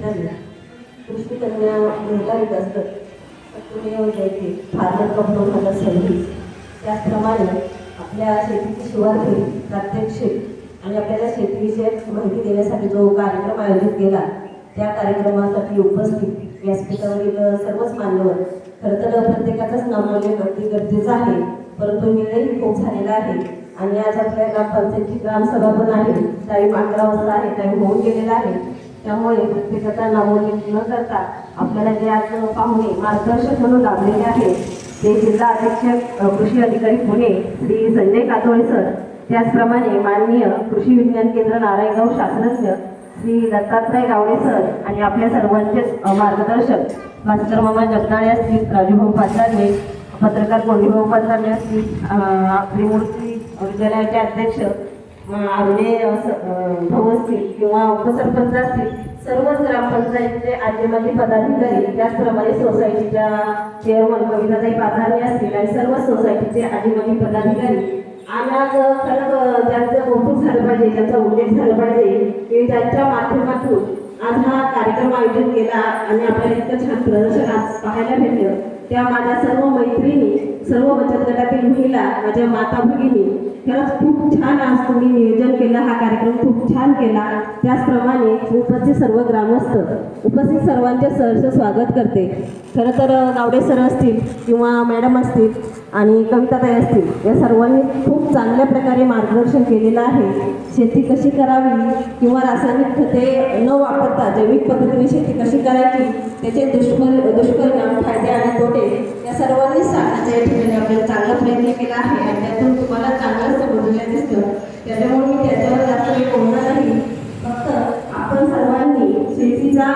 ठिकाणी कृषी कन्या निर्धारित असतात. तुम्ही होते फार्मर कप 2026 त्याचप्रमाणे आपल्या शेतीची सुरुवाती प्रात्यक्षिक आणि आपल्याला शेतीविषयक माहिती देण्यासाठी जो कार्यक्रम आयोजित केला त्या कार्यक्रमासाठी उपस्थित व्यासपीठावरील सर्वच मान्यवर. खरं तर प्रत्येकाचंच नामोल्लेख अगदी गरजेचं आहे, परंतु वेळही खूप झालेला आहे आणि आज आपल्या ग्रामपंचायतची ग्रामसभा पण आहे. टाईम 11 वाजता आहे, टाईम होऊन गेलेला आहे. त्यामुळे प्रत्येकाचा नामोल्लेख न करता आपल्याला जे आज पाहुणे मार्गदर्शक म्हणून लाभलेले आहेत ते जिल्हा अधीक्षक कृषी अधिकारी पुणे श्री संजय कातोळे सर, त्याचप्रमाणे माननीय कृषी विज्ञान केंद्र नारायणगाव शास्त्रज्ञ श्री दत्तात्रय गावडे सर आणि आपल्या सर्वांचेच मार्गदर्शक भास्कर मामा जगदाळे असतील, राजूभाऊ पाचार्य, पत्रकार कोंडीभाऊ पाचार्य असतील, त्रिमूर्ती विद्यालयाचे अध्यक्ष आरुणे भाऊ असतील किंवा उपसरपंच असतील, सर्वच ग्रामपंचायतीचे आजीमाजी पदाधिकारी, त्याचप्रमाणे सोसायटीच्या चेअरमन कविताताई पाचार्य असतील आणि सर्व सोसायटीचे आजीमाजी पदाधिकारी. आणि आज खरंच ज्यांचं कौतुक झालं पाहिजे, ज्यांचा उल्लेख झाला पाहिजे की ज्यांच्या माध्यमातून आज हा कार्यक्रम आयोजित केला आणि आपल्याला इतकं छान प्रदर्शन आज पाहायला भेटलं, त्या माझ्या सर्व मैत्रिणी, सर्व बचत गटातील महिला, माझ्या माता भगिनी, खरंच खूप छान आज तुम्ही नियोजन केलं, हा कार्यक्रम खूप छान केला. त्याचप्रमाणे उपस्थित सर्व ग्रामस्थ, उपस्थित सर्वांचे सहर्ष स्वागत करते. खरं तर गावडे सर असतील किंवा मॅडम असतील आणि कविताताई असतील, या सर्वांनी खूप चांगल्या प्रकारे मार्गदर्शन केलेलं आहे. शेती कशी करावी किंवा रासायनिक खते न वापरता जैविक पद्धतीने शेती कशी करायची, त्याचे दुष्परिणाम, फायदे आणि तोटे या सर्वांनीच सांगण्याचा या ठिकाणी आपल्याला चांगला प्रयत्न केला आहे आणि त्यातून तुम्हाला चांगलं समजलं दिसतं. त्याच्यामुळे मी त्याच्यावर जास्त काही बोलणार नाही. फक्त आपण सर्वांनी शेतीचा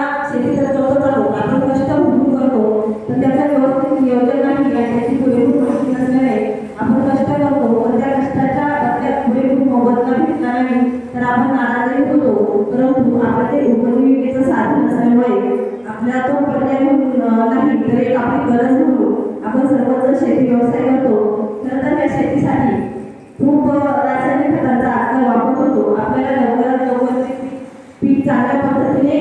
करतो, आपण कष्ट भरपूर करतो, पण त्याचं व्यवस्थित नियोजन नाही आणि त्याची पुरेपूर माहिती नसल्याने आपण कष्ट करतो, पण त्या कष्टाच्या पुरेपूर मोबदला भेटणार नाही तर आपण नाराजही होतो. परंतु आपलं ते उपजीविकेचं साधन नसल्यामुळे आपला तो पर्याय म्हणून नाही तर एक आपली गरज म्हणून आपण सर्वजण शेती व्यवसाय करतो. खरं तर या शेतीसाठी खूप रासायनिक खतांचा आजकाल वापर होतो. आपल्याला लवकरात लवकर पीक चांगल्या पद्धतीने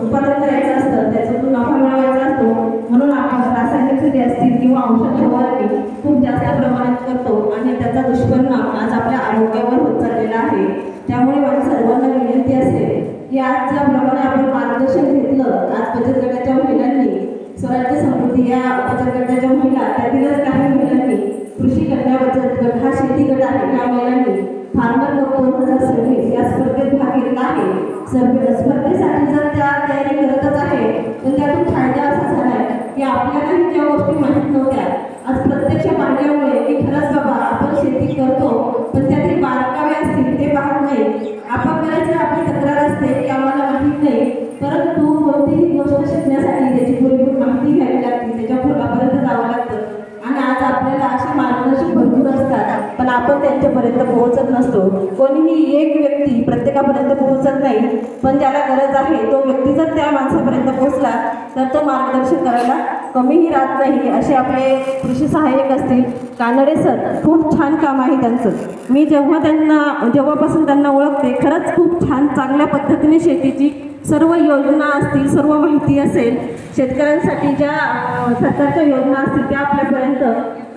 उत्पादन करायचं असतं, त्याच्यातून नफा मिळवायचा असतो, म्हणून आपण रासायनिक खते असतील किंवा औषध फवारणी खूप जास्त प्रमाणात करतो आणि त्याचा दुष्परिणाम आज आपल्या आरोग्यावर होत चाललेला आहे. त्यामुळे माझी सर्वांना विनंती असेल की आज ज्याप्रमाणे आपण मार्गदर्शन घेतलं, आज बचत गटाच्या महिलांनी, स्वराज्य समृद्धी या बचत गटाच्या महिला, त्यातीलच काही महिलांनी कृषी कन्या बचत गट हा शेती गट आहे, या महिलांनी फार्मर कप 2026 या स्पर्धेत भाग घेतला आहे. स्पर्धेसाठी जर त्या तयारी करतच आहे तर त्यातून फायदा असा झाला आहे की आपल्यालाही ज्या गोष्टी माहीत नव्हत्या आज प्रत्यक्ष पाहिल्यामुळे की खरंच बाबा आपण शेती करतो, पण त्यातील बारकावे असतील ते पाहत नाही. आपण करायचं आपली तक्रार असते की आम्हाला माहीत नाही, परंतु कोणतीही गोष्ट शिकण्यासाठी त्याची पुरेपूर माहिती घ्यावी लागते, त्याच्या फुलापर्यंत जावं लागतं. आणि आज आपल्याला असे मार्गदर्शक भरपूर असतात, पण आपण त्यांच्यापर्यंत पोहोचत नसतो. कोणीही एक व्यक्ती प्रत्येकापर्यंत पोहोचत नाही, पण ज्याला गरज आहे तो व्यक्ती जर त्या माणसापर्यंत पोहोचला तर तो मार्गदर्शन करायला कमीही राहत नाही. असे आपले कृषी सहाय्यक असतील, कानडे सर, खूप छान काम आहे त्यांचं. मी जेव्हापासून त्यांना ओळखते, खरंच खूप छान चांगल्या पद्धतीने शेतीची सर्व योजना असतील, सर्व माहिती असेल, शेतकऱ्यांसाठी ज्या सरकारच्या योजना असतील त्या आपल्यापर्यंत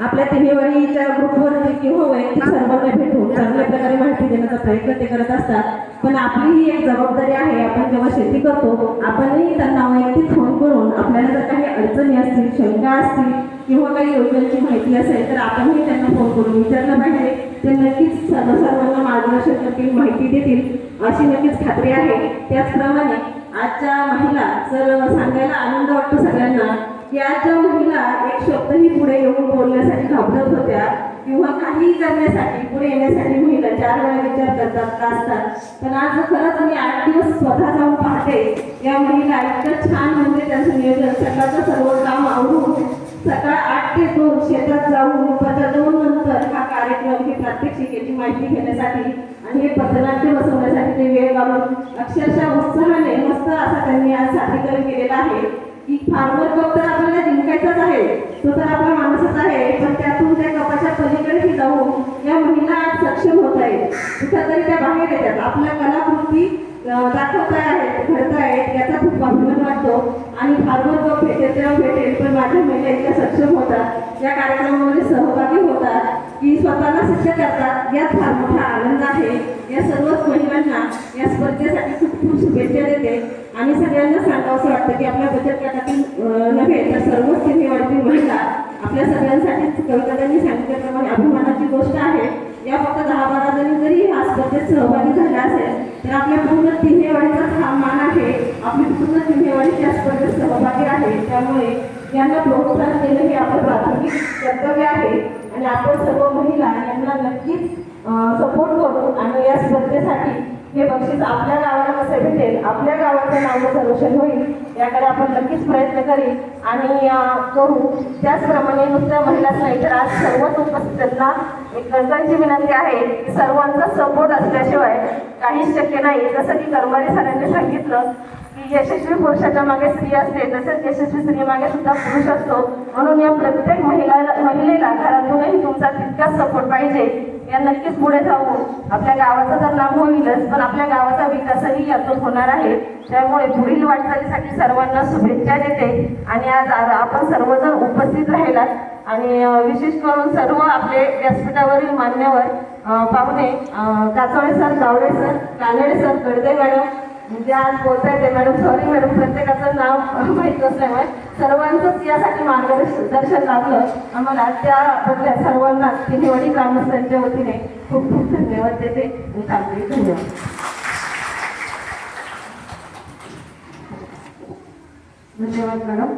आपल्या तिन्हीवाडीच्या ग्रुपवरती किंवा वैयक्तिक सर्वांना भेटून चांगल्या प्रकारे माहिती देण्याचा प्रयत्न ते करत असतात. पण आपली ही एक जबाबदारी आहे, आपण जेव्हा शेती करतो आपणही त्यांना वैयक्तिक फोन करून आपल्याला जर काही अडचणी असतील, शंका असतील किंवा काही योजनांची माहिती असेल तर आपणही त्यांना फोन करून विचारलं पाहिजे. ते नक्कीच सर्वांना मार्गदर्शन करतील, माहिती देतील अशी नक्कीच खात्री आहे. त्याचप्रमाणे आजच्या महिला, सर सांगायला आनंद वाटतो सगळ्यांना की आजच्या महिला एक शब्दही पुढे येऊन बोलण्यासाठी घाबरत होत्या किंवा काही करण्यासाठी पुढे येण्यासाठी महिला 4 वेळा विचार करतात का असतात. पण आज खरंच मी 8 दिवस स्वतः जाऊन पाहते, या महिला इतकं छान म्हणजे त्यांचं नियोजन, सकाळचं सर्व काम आवरून सकाळ 8 ते 2 शेतात जाऊन दुपारच्या 2 नंतर हा कार्यक्रम, ही प्रात्यक्षिकेची माहिती घेण्यासाठी आणि हे पथनाट्य बसवण्यासाठी ते वेळ काढून अक्षरशः उत्साहाने मस्त असा त्यांनी आज सादरीकरण केलेलं आहे की फार्मर कप तर आपल्याला जिंकायचाच आहे, तो तर आपला माणूसच आहे, पण त्यातून त्या कपाच्या पलीकडेही जाऊन या महिला आज सक्षम होत आहेत. कुठंतरी त्या बाहेर येतात, आपल्या कलाकृती दाखवत आहेत, घडत आहेत, याचा खूप अभिमान वाटतो आणि फार्मर जॉब भेटेल तेव्हा भेटेल, पण माझ्या महिला इतक्या सक्षम होतात, या कार्यक्रमामध्ये सहभागी होतात की स्वतःला सिद्ध करतात, यात फार मोठा आनंद आहे. या सर्वच महिलांना या स्पर्धेसाठी खूप खूप शुभेच्छा देते आणि सगळ्यांना सांगावं वाटतं की आपल्या बचत गटातील नव्हे तर सर्वच तिन्ही वाढीतील महिला आपल्या सगळ्यांसाठी कवितांनी सांगितल्याप्रमाणे अभिमानाची गोष्ट आहे. या फक्त 10-12 जणी जरी ह्या स्पर्धेत सहभागी झाल्या असेल तर आपल्या पूर्ण तिन्हेवाडीचाच हा मान आहे. आपली पूर्ण तिन्हेवाडी त्या स्पर्धेत सहभागी आहे. त्यामुळे यांना प्रोत्साहन देणं हे आपलं प्राथमिक कर्तव्य आहे आणि आपण सर्व महिला यांना नक्कीच सपोर्ट करू आणि या स्पर्धेसाठी हे बक्षीस आपल्या गावाला कसं भेटेल, आपल्या गावाचं नाव सर्वेक्षण होईल याकडे आपण नक्कीच प्रयत्न करील आणि करू. त्याचप्रमाणे नुसत्या महिलाच नाही तर आज सर्वच उपस्थितांना एक कळकळीची विनंती आहे की सर्वांचा सपोर्ट असल्याशिवाय काहीच शक्य नाही. जसं की करमाडे सरांनी सांगितलं की यशस्वी पुरुषाच्या मागे स्त्री असते, तसेच यशस्वी स्त्री मागे सुद्धा पुरुष असतो. म्हणून या प्रत्येक महिलेला घरातूनही तुमचा तितकाच सपोर्ट पाहिजे. या नक्कीच पुढे जाऊन आपल्या गावाचं तर नाव होईलच, पण आपल्या गावाचा विकासही यातून होणार आहे. त्यामुळे पुढील वाटचालीसाठी सर्वांना शुभेच्छा देते आणि आज आपण सर्वजण उपस्थित राहिलात आणि विशेष करून सर्व आपले व्यासपीठावरील मान्यवर पाहुणे Kachole sir, Gawade sir, Kanade sir, Gadade madam, म्हणजे आज बोलताय ते मॅडम, सॉरी मॅडम, प्रत्येकाचं नाव माहीत नसल्यामुळे सर्वांचंच यासाठी मार्गदर्शन लाभलं आम्हाला. त्याबद्दल सर्वांना तिन्हीवाडी ग्रामस्थांच्या वतीने खूप खूप धन्यवाद देते. धन्यवाद. धन्यवाद मॅडम.